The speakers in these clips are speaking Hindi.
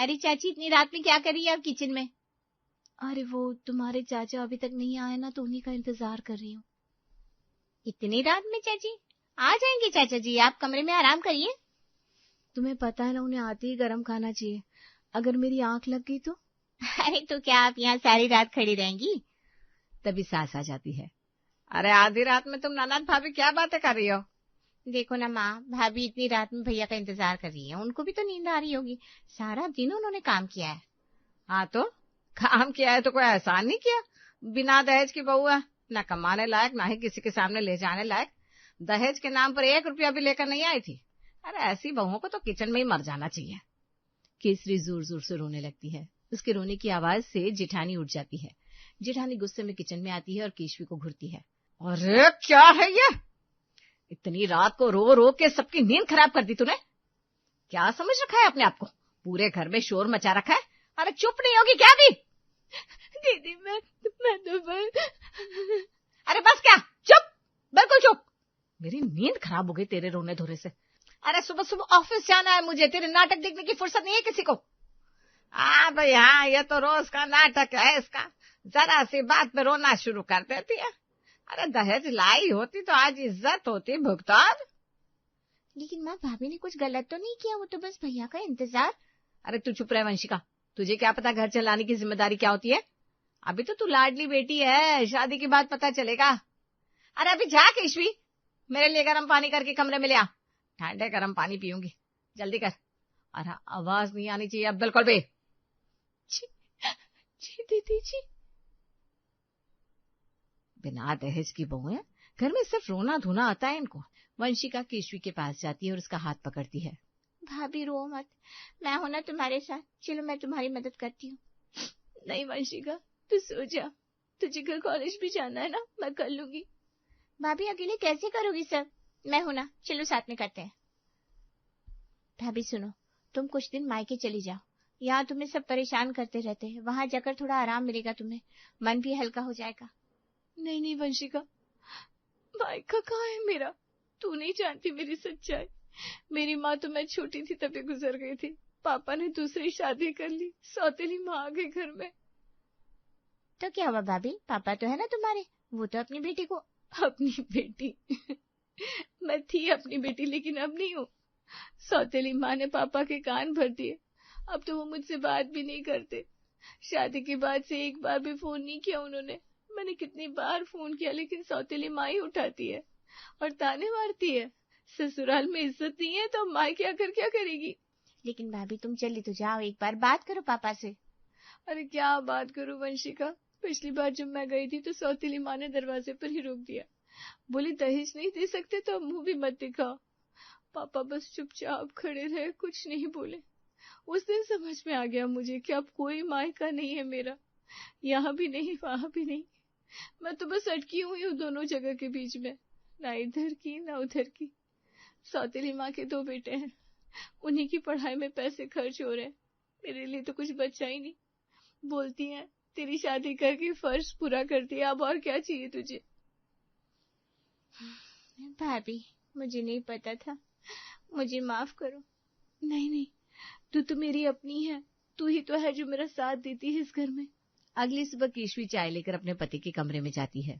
अरे चाची, इतनी रात में क्या कर रही है आप किचन में? अरे वो तुम्हारे चाचा अभी तक नहीं आए ना, तो उन्हीं का इंतजार कर रही हूँ। इतनी रात में चाची? आ जाएंगे चाचा जी, आप कमरे में आराम करिए। तुम्हें पता है ना, उन्हें आते ही गर्म खाना चाहिए। अगर मेरी आंख लग गई तो? अरे तो क्या आप यहाँ सारी रात खड़ी रहेंगी? तभी सास आ जाती है। अरे आधी रात में तुम ननद भाभी क्या बातें कर रही हो? देखो ना माँ, भाभी इतनी रात में भैया का इंतजार कर रही है, उनको भी तो नींद आ रही होगी। सारा दिन उन्होंने काम किया है। हाँ तो काम किया है तो कोई एहसान नहीं किया। बिना दहेज की बहू है, न कमाने लायक ना ही किसी के सामने ले जाने लायक। दहेज के नाम पर 1 रुपया भी लेकर नहीं आई थी। अरे ऐसी बहुओं को तो किचन में ही मर जाना चाहिए। केसरी जोर जोर से रोने लगती है। उसके रोने की आवाज से जेठानी उठ जाती है। जेठानी गुस्से में किचन में आती है और केशवी को घूरती है। अरे क्या है ये? इतनी रात को रो रो के सबकी नींद खराब कर दी तूने। क्या समझ रखा है अपने आप को? पूरे घर में शोर मचा रखा है। अरे चुप नहीं होगी क्या भी? दीदी मैं तो बस। अरे बस क्या? चुप, बिल्कुल चुप। मेरी नींद खराब हो गई तेरे रोने धोने से। अरे सुबह सुबह ऑफिस जाना है मुझे, तेरे नाटक देखने की फुर्सत नहीं है किसी को। भाई हाँ, ये तो रोज का नाटक है इसका। जरा सी बात पे रोना शुरू कर देती है। अरे दहेज लाई होती तो आज इज्जत होती भुगतान। लेकिन माँ, भाभी ने कुछ गलत तो नहीं किया, वो तो बस भैया का इंतजार। अरे तू चुप रह वंशिका, तुझे क्या पता घर चलाने की जिम्मेदारी क्या होती है? अभी तो तू लाडली बेटी है, शादी के बाद पता चलेगा। अरे अभी जा केशवी, मेरे लिए गर्म पानी करके कमरे में ले आ। ठंडे गर्म पानी पीऊंगी, जल्दी कर। अरे आवाज नहीं आनी चाहिए अब बिल्कुल भी। जी दीदी जी। बिना दहेज की बहू है, घर में सिर्फ रोना धोना आता है इनको। वंशिका केशवी के पास जाती है और उसका हाथ पकड़ती है। भाभी रो मत, मैं हूं ना तुम्हारे साथ, चलो मैं तुम्हारी मदद करती हूँ। नहीं वंशिका, तू सो जा, तुझे कल कॉलेज भी जाना है ना, मैं कर लूंगी। भाभी अकेले कैसे करोगी सब, मैं हूं ना, चलो साथ में करते हैं। भाभी सुनो, तुम कुछ दिन मायके चली जाओ, यहाँ तुम्हें सब परेशान करते रहते हैं, वहां जाकर थोड़ा आराम मिलेगा तुम्हें, मन भी हल्का हो जाएगा। नहीं नहीं वंशिका, मायका कहाँ है मेरा, तू नहीं जानती मेरी सच्चाई। मेरी माँ तो मैं छोटी थी तभी गुजर गई थी। पापा ने दूसरी शादी कर ली, सौतेली माँ आ गई घर में। तो क्या हुआ भाभी, पापा तो है ना तुम्हारे, वो तो अपनी बेटी को। अपनी बेटी? मैं थी अपनी बेटी, लेकिन अब नहीं हूँ। सौतेली माँ ने पापा के कान भर दिए, अब तो वो मुझसे बात भी नहीं करते। शादी के बाद से एक बार भी फोन नहीं किया उन्होंने। मैंने कितनी बार फोन किया, लेकिन सौतेली माँ ही उठाती है और ताने मारती है। ससुराल में इज्जत नहीं है तो माँ क्या करेगी। लेकिन भाभी तुम चली तो जाओ, एक बार बात करो पापा से। अरे क्या बात करूं वंशिका, पिछली बार जब मैं गई थी तो सौतेली माँ ने दरवाजे पर ही रोक दिया, बोली दहेज नहीं दे सकते तो अब मुंह भी मत दिखाओ। पापा बस चुपचाप खड़े रहे, कुछ नहीं बोले। उस दिन समझ में आ गया मुझे कि अब कोई मायका नहीं है मेरा, यहाँ भी नहीं वहां भी नहीं। मैं तो बस अटकी हुई हूँ दोनों जगह के बीच में, ना इधर की ना उधर की। सौतेली माँ के 2 बेटे हैं, उन्हीं की पढ़ाई में पैसे खर्च हो रहे हैं, मेरे लिए तो कुछ बचा ही नहीं। बोलती हैं तेरी शादी करके फर्ज पूरा कर दिया, अब और क्या चाहिए तुझे। भाभी मुझे नहीं पता था, मुझे माफ करो। नहीं नहीं, तू तो मेरी अपनी है, तू ही तो है जो मेरा साथ देती है इस घर में। अगली सुबह केशवी चाय लेकर अपने पति के कमरे में जाती है।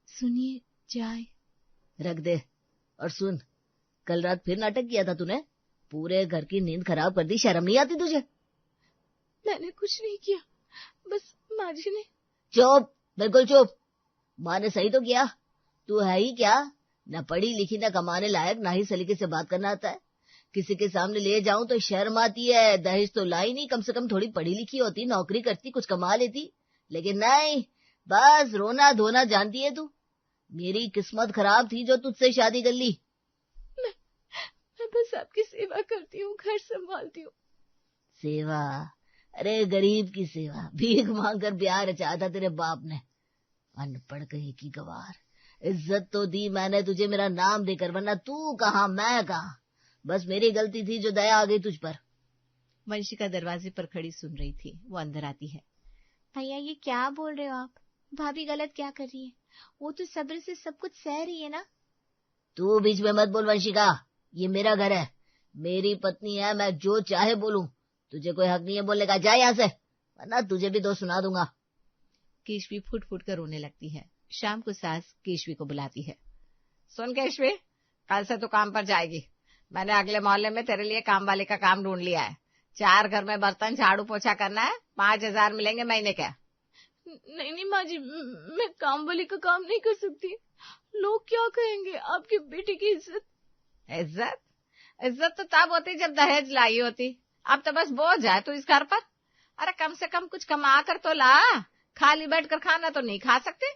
सुनिए चाय। रख दे। और सुन, कल रात फिर नाटक किया था तूने, पूरे घर की नींद खराब कर दी, शर्म नहीं आती तुझे? मैंने कुछ नहीं किया, बस माँ जी ने। चुप, बिल्कुल चुप। माँ ने सही तो किया। तू है ही क्या, न पढ़ी लिखी न कमाने लायक, ना ही सलीके से बात करना आता है। किसी के सामने ले जाऊं तो शर्म आती है। दहेज तो लाई नहीं, कम से कम थोड़ी पढ़ी लिखी होती, नौकरी करती, कुछ कमा लेती, लेकिन नहीं, बस रोना धोना जानती है तू। मेरी किस्मत खराब थी जो तुझसे शादी कर ली। मैं बस आपकी सेवा करती हूँ, घर संभालती हूँ। सेवा? अरे गरीब की सेवा, भीख मांग कर ब्याह रचा था तेरे बाप ने। अनपढ़ कहीं की गवार। इज्जत तो दी मैंने तुझे मेरा नाम देकर, वरना तू कहाँ मैं कहाँ। बस मेरी गलती थी जो दया आ गई तुझ पर। वंशिका दरवाजे पर खड़ी सुन रही थी, वो अंदर आती है। भैया ये क्या बोल रहे हो आप, भाभी गलत क्या कर रही है, वो तो सब्र से सब कुछ सह रही है ना। तू बीच में मत बोल वंशिका, ये मेरा घर है, मेरी पत्नी है, मैं जो चाहे बोलूं। तुझे कोई हक नहीं है बोलने का, जा यहाँ से, वरना तुझे भी दो सुना दूंगा। केशवी फुट फुट कर रोने लगती है। शाम को सास केशवी को बुलाती है। सुन केशवी, कल से तू काम पर जाएगी। मैंने अगले मोहल्ले में तेरे लिए काम वाले का काम ढूंढ लिया है। 4 घर में बर्तन झाड़ू पोछा करना है, 5,000 मिलेंगे महीने का। नहीं माँ जी, मैं काम वाली का काम नहीं कर सकती। लोग क्या कहेंगे, आपकी बेटी की इज्जत। इज्जत इज्जत तो तब होती जब दहेज लाई होती। अब तो बस बोझ है तू इस घर पर। अरे कम से कम कुछ कमा कर तो ला, खाली बैठ कर खाना तो नहीं खा सकते।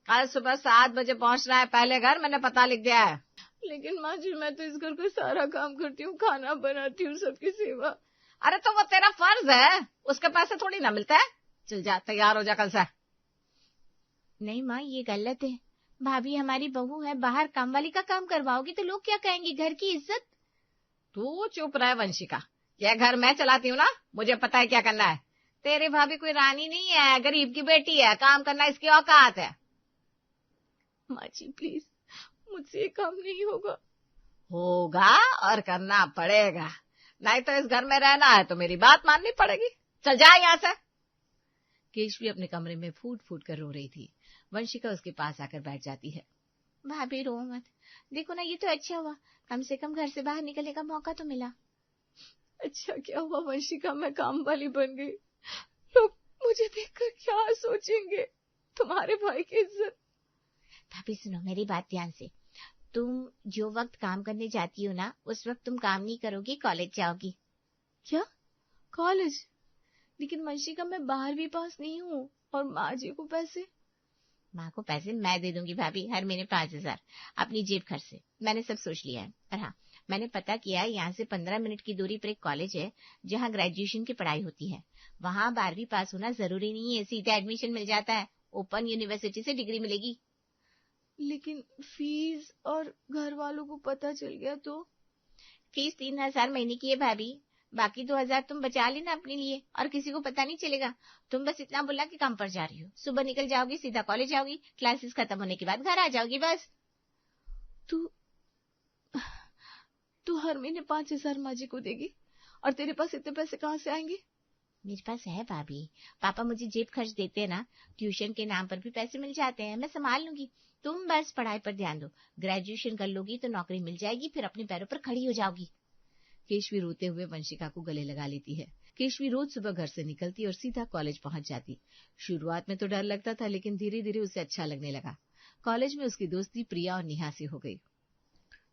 कल सुबह 7 बजे पहुंचना है पहले घर, मैंने पता लिख दिया है। लेकिन माँ जी, मैं तो इस घर का सारा काम करती हूँ, खाना बनाती हूँ, सबकी सेवा। अरे तो वो तेरा फर्ज है, उसके पैसे थोड़ी ना मिलता है। चल जा, तैयार हो जा कल से। नहीं माँ, ये गलत है। भाभी हमारी बहू है, बाहर काम वाली का काम करवाओगी तो लोग क्या कहेंगे, घर की इज्जत। तू चुप रहे वंशिका, यह घर मैं चलाती हूँ ना, मुझे पता है क्या करना है। तेरी भाभी कोई रानी नहीं है, गरीब की बेटी है, काम करना इसकी औकात है। माँ जी प्लीज, मुझसे ये काम नहीं होगा। होगा और करना पड़ेगा, नहीं तो इस घर में रहना है तो मेरी बात माननी पड़ेगी। चल जा यहाँ से। केशवी अपने कमरे में फूट फूट कर रो रही थी। वंशिका उसके पास आकर बैठ जाती है। भाभी रो मत, देखो ना ये तो अच्छा हुआ, कम से कम घर से बाहर निकलने का मौका तो मिला। अच्छा क्या हुआ वंशिका, मैं काम वाली बन गई। लोग मुझे देखकर क्या सोचेंगे, तुम्हारे भाई की इज्जत। भाभी सुनो मेरी बात ध्यान से, तुम जो वक्त काम करने जाती हो ना, उस वक्त तुम काम नहीं करोगी, कॉलेज जाओगी। क्या कॉलेज? लेकिन वंशिका मैं 12वीं पास नहीं हूँ, और माँ जी को पैसे। माँ को पैसे मैं दे दूंगी भाभी, हर महीने 5,000 अपनी जेब खर्च से। मैंने सब सोच लिया है। और हाँ, मैंने पता किया है, यहाँ से 15 मिनट की दूरी पर एक कॉलेज है जहाँ ग्रेजुएशन की पढ़ाई होती है। वहाँ 12वीं पास होना जरूरी नहीं है, सीधे एडमिशन मिल जाता है, ओपन यूनिवर्सिटी से डिग्री मिलेगी। लेकिन फीस और घर वालों को पता चल गया तो? फीस 3,000 महीने की है भाभी, बाकी 2,000 तुम बचा लेना अपने लिए, और किसी को पता नहीं चलेगा। तुम बस इतना बोला कि काम पर जा रही हो, सुबह निकल जाओगी, सीधा कॉलेज जाओगी, क्लासेस खत्म होने के बाद घर आ जाओगी, बस। तू हर महीने 5,000 माँ जी को देगी, और तेरे पास इतने पैसे कहाँ से आएंगे? मेरे पास है भाभी, पापा मुझे जेब खर्च देते हैं ना, ट्यूशन के नाम पर भी पैसे मिल जाते हैं, मैं संभाल लूंगी। तुम बस पढ़ाई पर ध्यान दो, ग्रेजुएशन कर लोगी तो नौकरी मिल जाएगी, फिर अपने पैरों पर खड़ी हो जाओगी। केशवी रोते हुए वंशिका को गले लगा लेती है। केशवी रोज सुबह घर से निकलती और सीधा कॉलेज पहुंच जाती। शुरुआत में तो डर लगता था, लेकिन धीरे धीरे उसे अच्छा लगने लगा। कॉलेज में उसकी दोस्ती प्रिया और नेहा से हो गई।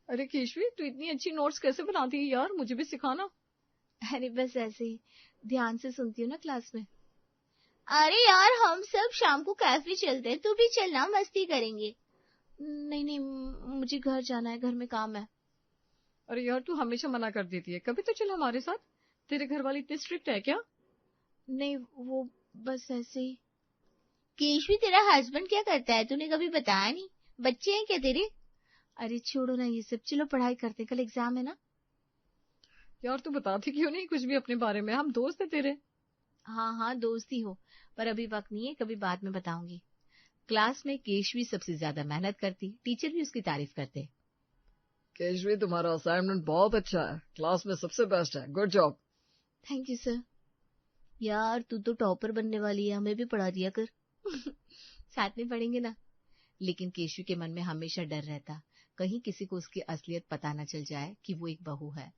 अरे केशवी, तू इतनी अच्छी नोट्स कैसे बनाती है यार, मुझे भी सिखाना। अरे बस ऐसे ही ध्यान से सुनती हूँ ना क्लास में। अरे यार, हम सब शाम को कैफे चलते हैं, तू भी चलना, मस्ती करेंगे। नहीं, मुझे घर जाना है, घर में काम है। अरे यार, तू हमेशा मना कर देती है, कभी तो चल हमारे साथ। तेरे घर वाले इतने स्ट्रिक्ट है क्या? नहीं, वो बस ऐसे ही। केशवी, तेरा हस्बैंड क्या करता है, तूने कभी बताया नहीं? बच्चे हैं क्या तेरे? अरे छोड़ो ना ये सब, चलो पढ़ाई करते, कल एग्जाम है ना। यार तू बताती क्यों नहीं कुछ भी अपने बारे में, हम दोस्त है तेरे। हाँ दोस्त ही हो, पर अभी वक्त नहीं है, कभी बाद में बताऊंगी। क्लास में केशवी सबसे ज्यादा मेहनत करती, टीचर भी उसकी तारीफ करते। केशवी, तुम्हारा असाइनमेंट बहुत अच्छा है, क्लास में सबसे बेस्ट है, good job. Thank you sir. यार तू तो टॉपर बनने वाली है, हमें भी पढ़ा दिया कर। साथ में पढ़ेंगे ना। लेकिन केशवी के मन में हमेशा डर रहता, कहीं किसी को उसकी असलियत पता न चल जाए कि वो एक बहू है,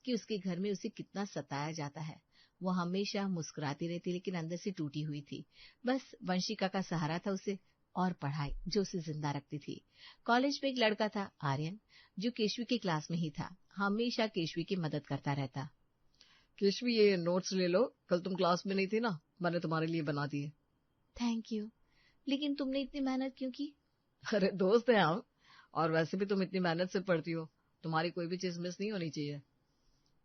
कि उसके घर में उसे कितना सताया जाता है। वो हमेशा मुस्कुराती रहती, लेकिन अंदर से टूटी हुई थी। बस वंशिका का सहारा था उसे, और पढ़ाई जो उसे जिंदा रखती थी। कॉलेज में एक लड़का था, आर्यन, जो केशवी की क्लास में ही था। हमेशा केशवी की मदद करता रहता। केशवी, ये नोट्स ले लो, कल तुम क्लास में नहीं थी ना, मैंने तुम्हारे लिए बना दिए। थैंक यू, लेकिन तुमने इतनी मेहनत क्यों की? अरे दोस्त हैं हम, और वैसे भी तुम इतनी मेहनत से पढ़ती हो, तुम्हारी कोई भी चीज मिस नहीं होनी चाहिए।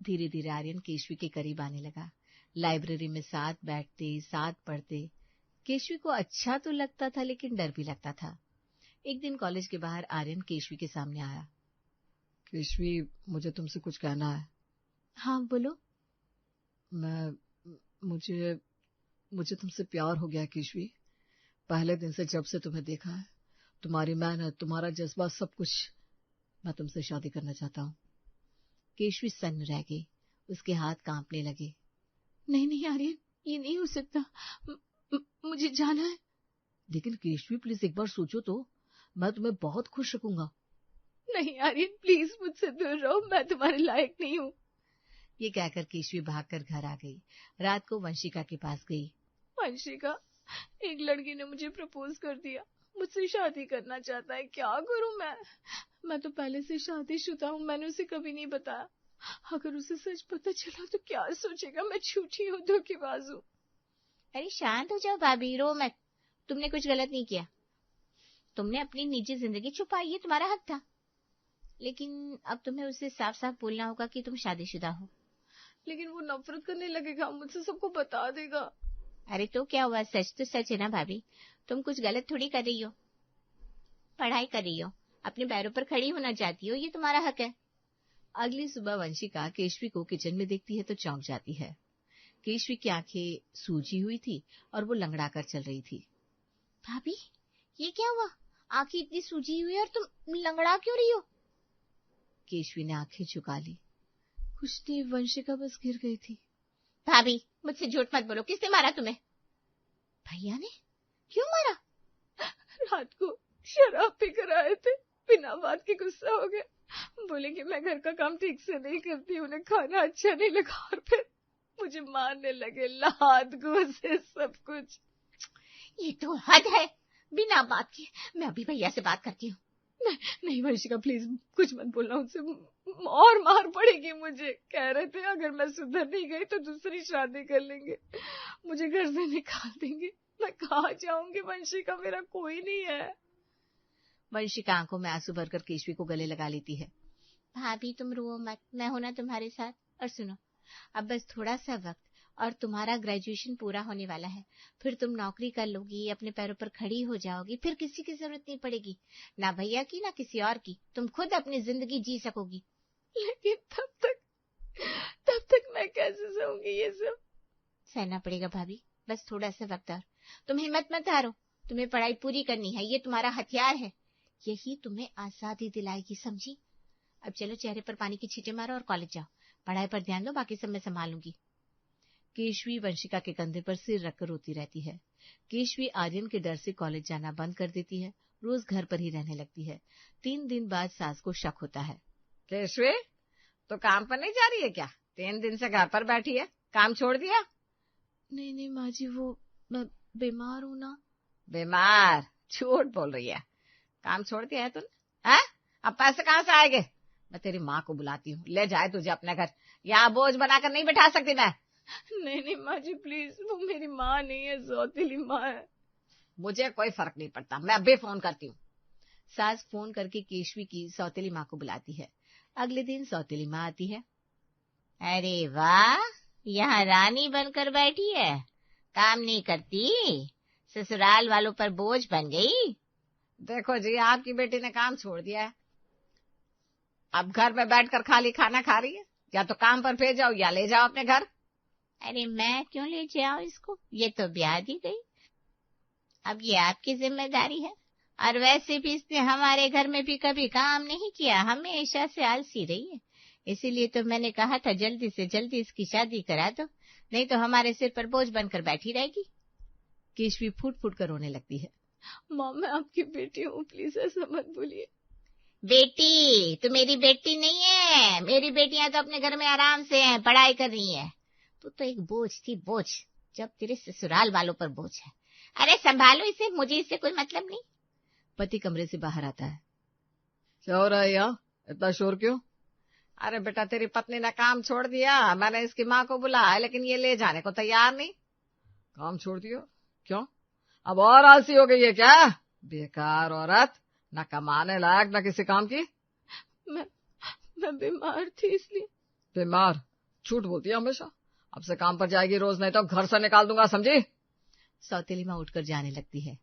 धीरे धीरे आर्यन केशवी के करीब आने लगा। लाइब्रेरी में साथ बैठते, साथ पढ़ते। केशवी को अच्छा तो लगता था, लेकिन डर भी लगता था। एक दिन कॉलेज के बाहर आर्यन केशवी के सामने आया। केशवी, मुझे तुमसे कुछ कहना है। हाँ बोलो। मुझे तुमसे प्यार हो गया केशवी, पहले दिन से जब से तुम्हें देखा है। तुम्हारी मेहनत, तुम्हारा जज्बा, सब कुछ। मैं तुमसे शादी करना चाहता हूँ। केशवी सन्न रह गई, उसके हाथ कांपने लगे। नहीं नहीं आर्यन, ये नहीं हो सकता, मुझे जाना है। लेकिन केशवी प्लीज एक बार सोचो तो, मैं तुम्हें बहुत खुश रखूंगा। नहीं आर्यन प्लीज, मुझसे दूर रहो, मैं तुम्हारे लायक नहीं हूँ। ये कहकर केशवी भागकर घर आ गई। रात को वंशिका के पास गई। वंशिका, एक लड़की ने मुझे प्रपोज कर दिया, मुझसे शादी करना चाहता है, क्या करूं मैं तो पहले से शादीशुदा हूँ, मैंने उसे कभी नहीं बताया। अगर उसे सच पता चला तो क्या सोचेगा, मैं झूठी हूँ, धोखेबाज हूँ। अरे शांत हो जाओ भाभी, रो मत। तुमने कुछ गलत नहीं किया। तुमने अपनी निजी जिंदगी छुपाई, ये तुम्हारा हक था। लेकिन अब तुम्हें उससे साफ साफ बोलना होगा कि तुम शादीशुदा हो। लेकिन वो नफरत करने लगेगा, मुझसे सबको बता देगा। अरे तो क्या हुआ, सच तो सच है ना भाभी। तुम कुछ गलत थोड़ी कर रही हो। पढ़ाई कर रही हो, अपने पैरों पर खड़ी होना चाहती हो, ये तुम्हारा हक है। अगली सुबह वंशिका केशवी को किचन में देखती है तो चौंक जाती है। केशवी की आंखें सूजी हुई थी और वो लंगड़ा कर चल रही थी। भाभी ये क्या हुआ, आंखें इतनी सूजी हुई है और तुम लंगड़ा क्यों रही हो? केशवी ने आंखें झुका ली। कुछ नहीं, वंशिका बस गिर गई थी। भाभी मुझसे झूठ मत बोलो, किसने मारा तुम्हें? भैया ने? क्यों मारा? रात को शराब पी कर आए थे, बिना बात के गुस्सा हो गए, बोले कि मैं घर का काम ठीक से नहीं करती, उन्हें खाना अच्छा नहीं लगा और फिर मुझे मारने लगे, लात घूंसे सब कुछ। ये तो हद है, बिना बात के। मैं अभी भैया से बात करती हूँ। नहीं वंशिका प्लीज कुछ मत बोलना, उनसे और मार पड़ेगी मुझे। कह रहे थे अगर मैं सुधर नहीं गई तो दूसरी शादी कर लेंगे, मुझे घर से निकाल देंगे। मैं कहाँ जाऊंगी वंशिका, मेरा कोई नहीं है। वंशिका आंखों में आंसू भरकर केशवी को गले लगा लेती है। भाभी तुम रो मत, मैं हूं ना तुम्हारे साथ। और सुनो, अब बस थोड़ा सा वक्त और तुम्हारा ग्रेजुएशन पूरा होने वाला है। फिर तुम नौकरी कर लोगी, अपने पैरों पर खड़ी हो जाओगी, फिर किसी की जरूरत नहीं पड़ेगी, ना भैया की ना किसी और की। तुम खुद अपनी जिंदगी जी सकोगी। लेकिन तब तक मैं कैसे सहूंगी ये सब? सहना पड़ेगा भाभी, बस थोड़ा सा वक्त और। तुम हिम्मत मत हारो, तुम्हें पढ़ाई पूरी करनी है, ये तुम्हारा हथियार है, यही तुम्हें आजादी दिलाएगी, समझी? अब चलो, चेहरे पर पानी की छींटे मारो और कॉलेज जाओ। पढ़ाई पर ध्यान दो, बाकी सब मैं संभालूंगी। केशवी वंशिका के कंधे पर सिर रखकर रोती रहती है। केशवी आर्यन के डर से कॉलेज जाना बंद कर देती है, रोज घर पर ही रहने लगती है। 3 दिन बाद सास को शक होता है। केशवी तो काम पर नहीं जा रही है क्या? 3 दिन से घर पर बैठी है, काम छोड़ दिया? नहीं माँ जी, वो मैं बीमार हूँ ना। बीमार? झूठ बोल रही है, काम छोड़ दिया है तूने? हैं? अब पैसे कहाँ से आएंगे? मैं तेरी माँ को बुलाती हूँ, ले जाए तुझे अपने घर, यहाँ बोझ बनाकर नहीं बिठा सकती मैं। नहीं माँ जी प्लीज, वो मेरी माँ नहीं है, सौतेली माँ है। मुझे कोई फर्क नहीं पड़ता, मैं अभी फोन करती हूँ। सास फोन करके केशवी की सौतेली माँ को बुलाती है। अगले दिन सौतेली माँ आती है। अरे वाह, यहाँ रानी बनकर बैठी है, काम नहीं करती, ससुराल वालों पर बोझ बन गई। देखो जी, आपकी बेटी ने काम छोड़ दिया है, अब घर में बैठकर खाली खाना खा रही है। या तो काम पर भेजाओ या ले जाओ अपने घर। अरे मैं क्यों ले जाऊं इसको, ये तो ब्याह दी गई, अब ये आपकी जिम्मेदारी है। और वैसे भी इसने हमारे घर में भी कभी काम नहीं किया, हमेशा से आलसी रही है। इसीलिए तो मैंने कहा था जल्दी से जल्दी इसकी शादी करा दो, नहीं तो हमारे सिर पर बोझ बनकर बैठी रहेगी। केशवी फूट फूट कर रोने लगती है। माँ मैं आपकी बेटी हूँ, प्लीज ऐसा मत बोलिए। बेटी? तू मेरी बेटी नहीं है, मेरी बेटियां तो अपने घर में आराम से हैं, पढ़ाई कर रही हैं। तू तो एक बोझ थी, बोझ, जब तेरे ससुराल वालों पर बोझ है। अरे संभालो इसे, मुझे इससे कोई मतलब नहीं। पति कमरे से बाहर आता है। क्या हो रहा है यहाँ, इतना शोर क्यों? अरे बेटा, तेरी पत्नी ने काम छोड़ दिया, मैंने इसकी माँ को बुलाया लेकिन ये ले जाने को तैयार नहीं। काम छोड़ दिया? क्यों, अब और आलसी हो गई है क्या? बेकार औरत, न कमाने लायक न किसी काम की। मैं बीमार थी इसलिए। बीमार? झूठ बोलती है हमेशा। अब से काम पर जाएगी रोज, नहीं तो घर से निकाल दूंगा, समझी? सौतेली माँ उठकर जाने लगती है।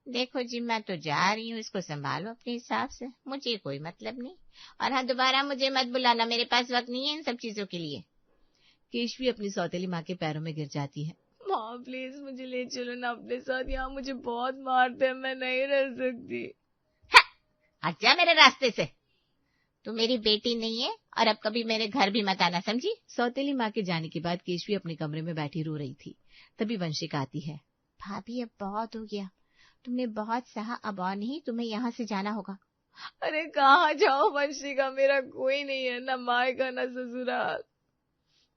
देखो जी, मैं तो जा रही हूँ, इसको संभालो अपने हिसाब से, मुझे कोई मतलब नहीं। और हाँ, दोबारा मुझे मत बुलाना, मेरे पास वक्त नहीं है इन सब चीजों के लिए। केशवी अपनी सौतेली माँ के पैरों में गिर जाती है। माँ प्लीज मुझे ले चलो ना अपने साथ, यहाँ मुझे बहुत मारते हैं, मैं नहीं रह सकती। हट जा मेरे रास्ते से। तू मेरी बेटी नहीं है और अब कभी मेरे घर भी मत आना, समझी? सौतेली माँ के जाने के बाद केशवी अपने कमरे में बैठी रो रही थी। तभी वंशिका आती है। भाभी अब बहुत हो गया, तुमने बहुत सहा, अब और नहीं, तुम्हें यहाँ से जाना होगा। अरे कहाँ जाओ वंशिका, मेरा कोई नहीं है, ना मायका ना ससुराल।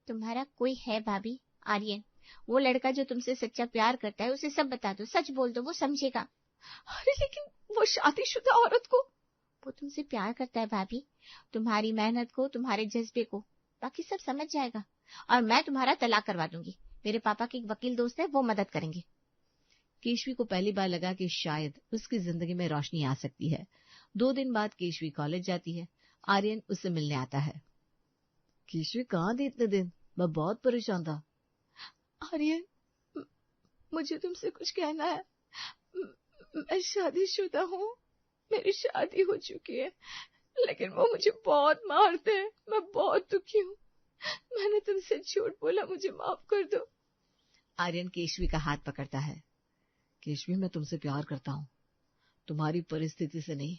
तुम्हारा कोई है भाभी, आर्यन, वो लड़का जो तुमसे सच्चा प्यार करता है, उसे सब बता दो, सच बोल दो, वो समझेगा। अरे लेकिन वो शादीशुदा औरत को। वो तुमसे प्यार करता है भाभी, तुम्हारी मेहनत को, तुम्हारे जज्बे को, बाकी सब समझ जाएगा। और मैं तुम्हारा तलाक करवा दूंगी, मेरे पापा के एक वकील दोस्त है, वो मदद करेंगे। केशवी को पहली बार लगा कि शायद उसकी जिंदगी में रोशनी आ सकती है। 2 दिन बाद केशवी कॉलेज जाती है। आर्यन उससे मिलने आता है। केशवी कहाँ थी इतने दिन? मैं बहुत परेशान था। आर्यन, मुझे तुमसे कुछ कहना है। मैं शादीशुदा हूँ, मेरी शादी हो चुकी है, लेकिन वो मुझे बहुत मारते हैं, मैं बहुत दुखी हूँ। मैंने तुमसे झूठ बोला, मुझे माफ कर दो। आर्यन केशवी का हाथ पकड़ता है। केशवी, मैं तुमसे प्यार करता हूँ, तुम्हारी परिस्थिति से नहीं,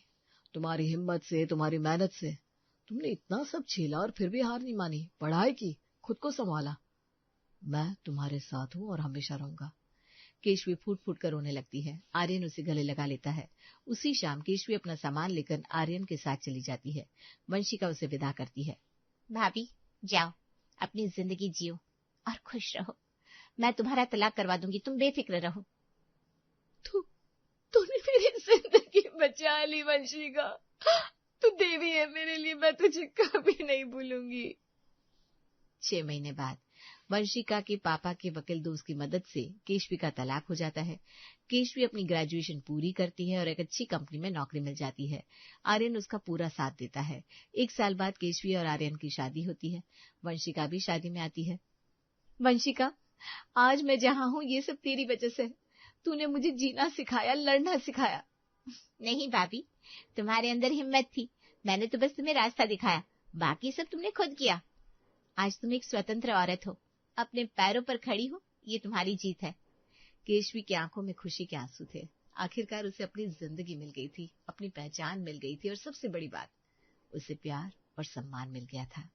तुम्हारी हिम्मत से, तुम्हारी मेहनत से। तुमने इतना सब झेला और फिर भी हार नहीं मानी, पढ़ाई की, खुद को संभाला। मैं तुम्हारे साथ हूँ और हमेशा रहूंगा। केशवी फूट फूट कर रोने लगती है। आर्यन उसे गले लगा लेता है। उसी शाम केशवी अपना सामान लेकर आर्यन के साथ चली जाती है। वंशिका उसे विदा करती है। भाभी जाओ, अपनी जिंदगी जियो और खुश रहो, मैं तुम्हारा तलाक करवा दूंगी, तुम बेफिक्र रहो। तूने मेरी जिंदगी बचा ली वंशिका, तू देवी है मेरे लिए, मैं तुझे कभी नहीं भूलूंगी। 6 महीने बाद वंशिका के पापा के वकील दोस्त की मदद से केशवी का तलाक हो जाता है। केशवी अपनी ग्रेजुएशन पूरी करती है और एक अच्छी कंपनी में नौकरी मिल जाती है। आर्यन उसका पूरा साथ देता है। 1 साल बाद केशवी और आर्यन की शादी होती है। वंशिका भी शादी में आती है। वंशिका, आज मैं जहाँ हूँ ये सब तेरी वजह से। तूने मुझे जीना सिखाया, लड़ना सिखाया। नहीं भाभी, तुम्हारे अंदर हिम्मत थी, मैंने तो बस तुम्हें रास्ता दिखाया, बाकी सब तुमने खुद किया। आज तुम एक स्वतंत्र औरत हो, अपने पैरों पर खड़ी हो, ये तुम्हारी जीत है। केशवी की आंखों में खुशी के आंसू थे। आखिरकार उसे अपनी जिंदगी मिल गई थी, अपनी पहचान मिल गई थी और सबसे बड़ी बात, उसे प्यार और सम्मान मिल गया था।